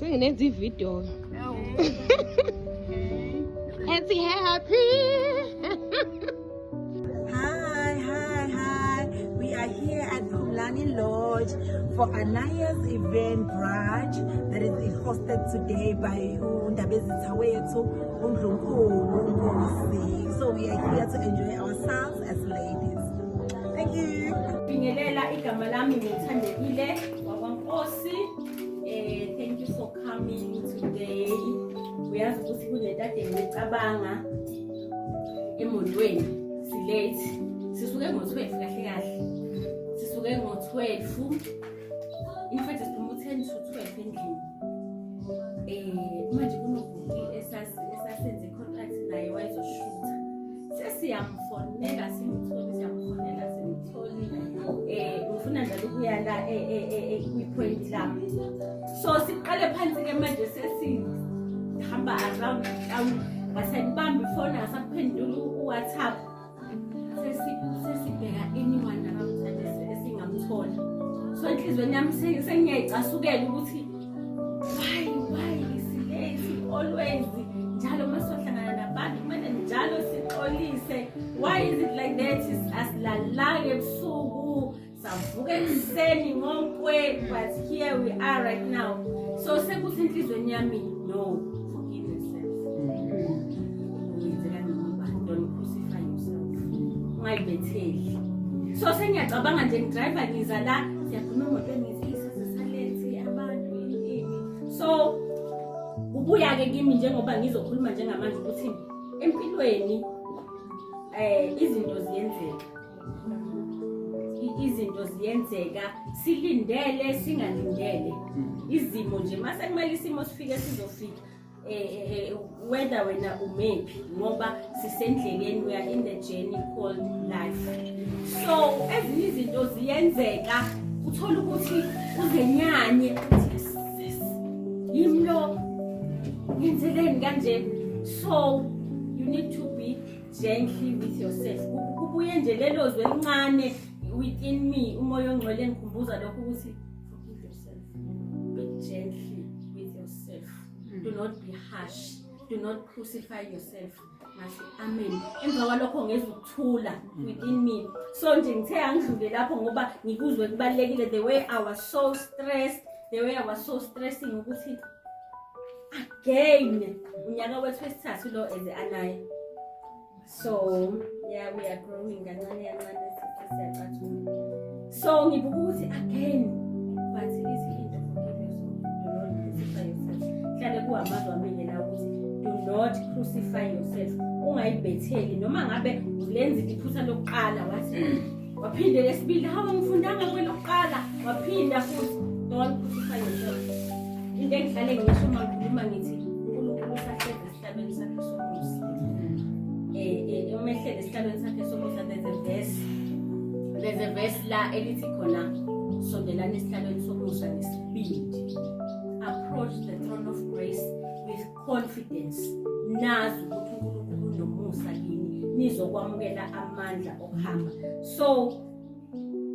Sengenza ivideo. Ethi happy. Hi. We are here at Khumlani Lodge for Anaya's event brunch that is hosted today by Undabezitha wethu uNdlunkulu uNkosi. So we are here to enjoy ourselves as ladies. Thank you. Bingelela igama lami ngithandekile wakwaNkosi. Thank you for coming today. Uyazi ukuthi kunetade ngicabanga emondweni silate. Sisuke ngo-12 kahle. Sisuke ngo-12. In fact siphuma 10 to 12 endlini. Manje kunobuki esasenze contract naye wayezoshootha. Sesiyamfonela simtholi. Ngifuna njalo ukuya la kwi-point lami. So siqale phansi ke manje sesihamba around town. Ngasayibamba ifoni ngasaphendula uWhatsApp. Sesibheka anyone around esingamthola. So inhlizweni yami sengiyayicasukela ukuthi why is always njalo masohlangana nabantu kumele njalo sixolise. Why is it like that? Asilalanga ebusuku savuka ekseni ngonkwe, but here we are right now. So sekuthi inhlizweni yami no, forgive yourself. Don't crucify yourself. Ungayibetheli. So sengiyacabanga nje ngidriver ngiza la siyakhuluma emotweni ngizisalethe abantu yini. So ubuya ke kimi njengoba ngizokhuluma njengamanje ukuthi empilweni izinto ziyenzeka silindele singalindele izimo nje mase kumele isimo sifike sizofika whether wena umephi ngoba sisendleleni, we are in the journey called life. So ezinye izinto ziyenzeka uthola ukuthi uzenyanye uthi yimlo ngenzeleni kanje. So you need to be gently with yourself. Kubuye nje lelo zwe elincane within me umoya ongcwele ngikhumbuza lokho ukuthi forgive yourself. Be gently with yourself. Do not be harsh. Do not crucify yourself. Mase amen. Emva kwalokho ngeza ukuthula within me. So nje ngithe angidlule lapho ngoba ngikuzwe kubalekile the way I was so stressing ukuthi again unyaka wethu wesithathu lo as Anaya. So yeah, we are growing kancane siyacathuka. So ngibuka ukuthi again but listen into forgive yourself. Do not crucify yourself. Hlale kuhamazwa mina la ukuthi do not crucify yourself. Ungayibetheli noma ngabe ulenza iphutha lokuqala wathi waphinde lesibili hawa ngifundanga kwelokuqala waphinda futhi. Don't crucify yourself. Into engihlale ngisho mangikhuluma ngithi uNkulunkulu usahlezi esihlabeni sakhe somusa. Umehlele esihlabeni sakhe somusa. There's a verse la elithi khona sondelana esihlabeni somusa nesibindi. Approach the throne of grace with confidence. Nazi ukuthi uNkulunkulu unomusa kini nizokwamukela amandla okuhamba. So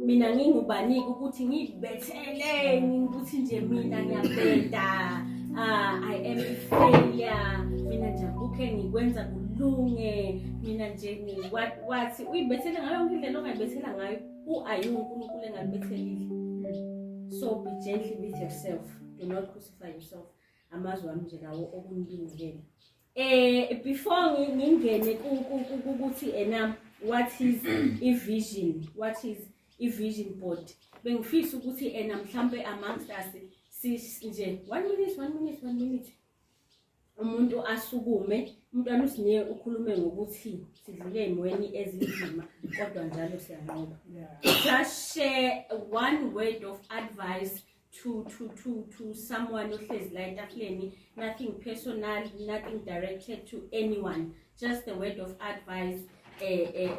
mina ngingubaniki ukuthi ngibethele ukuthi nje mina ngiyabenda. I am a failure. Mina nje ukhe ngikwenza kulunge. Mina nje wathi uyibethele ngayo yonke indlela ongayibethela ngayo uNkulunkulu engabethelile. So be gentle with yourself. Do not crucify yourself. Amazwi ami nje lawo okunibingelela. Before ngingene ukuthi what is a vision? What is a vision board? Bengifisa ukuthi mhlambe amongst us nje 1 minute umuntu asukume umntwana usinye ukhulume ngokuthi sidlule ezimweni ezinzima kodwa njalo siyanqoba. Just share one word of advice to someone ohlezi la etafuleni. Nothing personal, nothing directed to anyone, just a word of advice.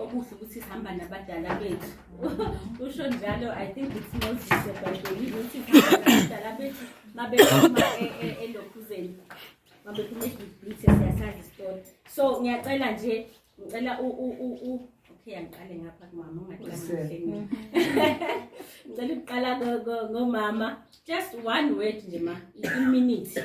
Okuhle ukuthi sihamba nabadala bethu. Usho njalo I think it's Moses eBhayibhelini ukuthi sihamba nabadala bethu mabephuma elokhuzeni mabephuma eGibhithe siyasazi story. So ngiyacela nje ngicela okay angiqale ngapha kumama ungaqala ngicela ukuqala ngomama just one word nje ma i-minute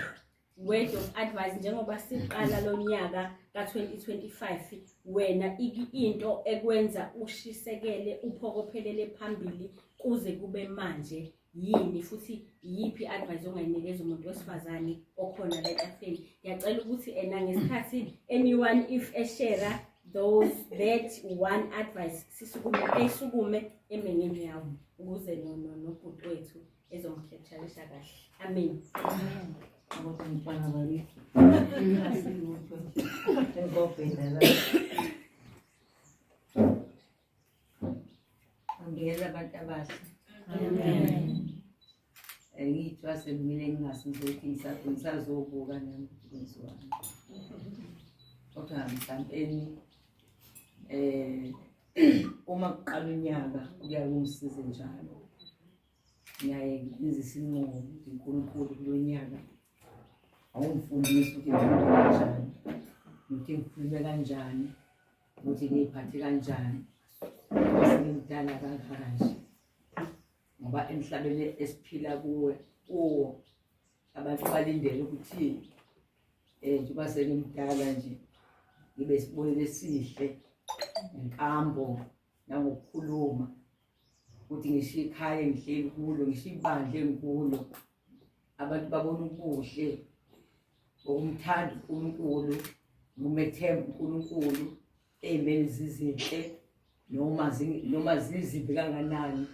word of advice njengoba siqala lo nyaka ka-2025 wena into ekwenza ushisekele uphokophelele phambili kuze kube manje yini futhi yipi advice ongayinikeza umuntu wesifazane okhona la ekhafeni ngiyacela ukuthi ngesikhathi anyone if share that one advice sisukume emenini yawo ukuze nobhuti wethu ezomkhethalisha kahle amen Angela abantu abahle. Ngithiwa semile ngingasinzothi ngisazobuka nami kwenziwani. Kodwa mhlawumbe uma kuqala unyaka kuya kungisize njalo. Ngiyaye ngenze isinqumo uNkulunkulu kulo nyaka. Awungifundisi ukuthi ngikhulume kanjani. Ukuthi ngikhulume kanjani. Ukuthi ngiphathe kanjani. Ngidala kanje. Ngoba emhlabeni esiphila kuwo abantu balindele ukuthi njengoba sengimdala nje ngibe sibonile sihle inkambo nangokukhuluma ukuthi ngisho ikhaya ngihleli kulo ngisho ibandla engikulo abantu babona ubuhle ukumthanda uNkulunkulu ngumethemba uNkulunkulu ezimeni zizinhle noma zizimbi kanganani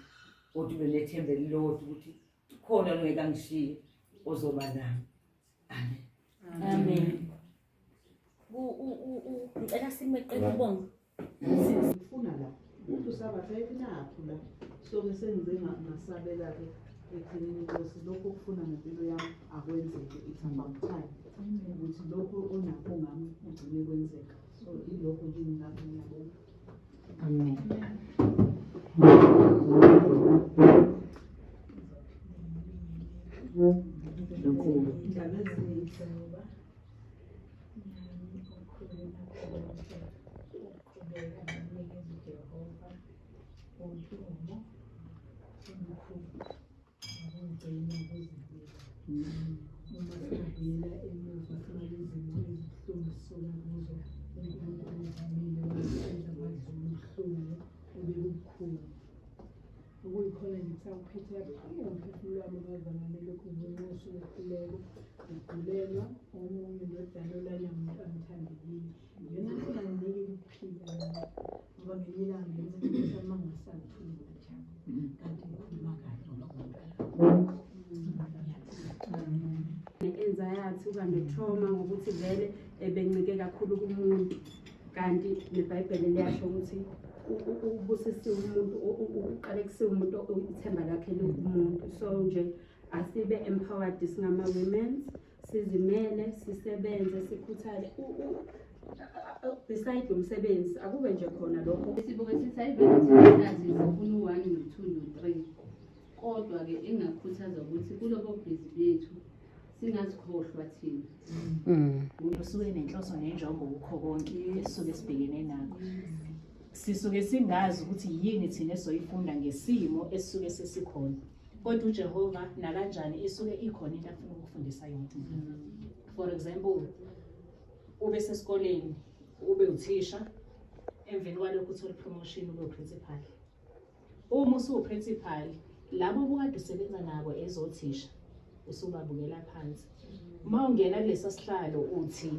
kodwa benethemba elilodwa ukuthi khona longeka ngishiye ozoba nami amen amen ngicela simeqele ubongo ngifuna la umuntu sabathethe napho la soke sengize ngasabela ke ekuthenini Nkosi lokho okufuna ngempilo yami akwenzeke it's about time ukuthi lokho onakho ngami ugcine kwenzeka so ilokho nje ngilapho ngiyabona amen ukuyikhona ngisawuphethe umphefumulo wami bazangamele kubonisa ukukhuleka ukugulelwa omunye ndodana olanya umuntu amthandekile yena kufanele ukuphila ngoba ngelinye ilanga ngenza ukuthi amangasathula kanti ngikhuluma kahle anxiety okanye trauma ngokuthi vele ebencike kakhulu kumuntu kanti neBhayibheli liyasho ukuthi ubusisiwe umuntu uqale kusiwe umuntu ithemba lakhe lokumuntu so nje asibe empowered singama women sizimele sisebenze sikhuthale beside umsebenzi akube nje khona lokho sibuke sithi ayivele sifuna u1 no2 no3 kodwa ke engakhuthaza ukuthi kulobo busy bethu singazikhohlwa thina usuke nenhloso nenjongo ukho konke esisuke sibhekene nakho sisuke singazi ukuthi yini thina esoyifunda ngesimo esisuke sesikhona kodwa uJehova nakanjani isuke ikhona into afuna ukufundisa yona for example ube sesikoleni ube uthisha emveni kwalokho uthola promotion ube uprincipal uma usuprincipal labo obukade usebenza nabo ezothisha usubabukela phansi uma ungena kulesa sihlalo uthi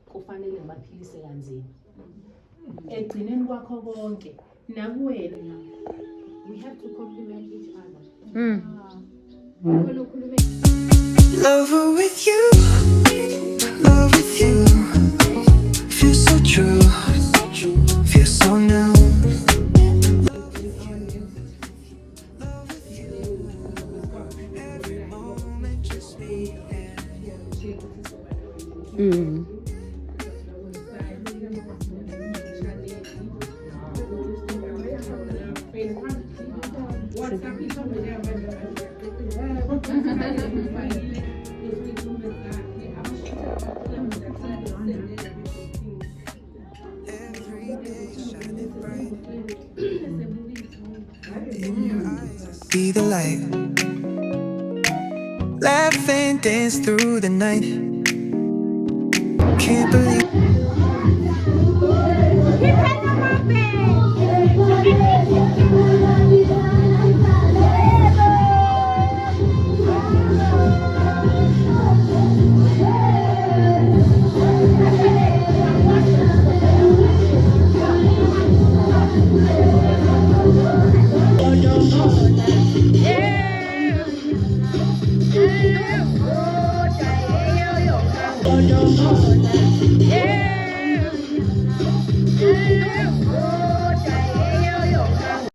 kufanele ngibaphilise kanzima egcineni kwakho konke nakuwena we have to compliment each other Love with you, love with you. Feel so true, feel so new. Every moment just me and you. Every day shining bright. see the light. Laugh and dance through the night. Can't believe Oh,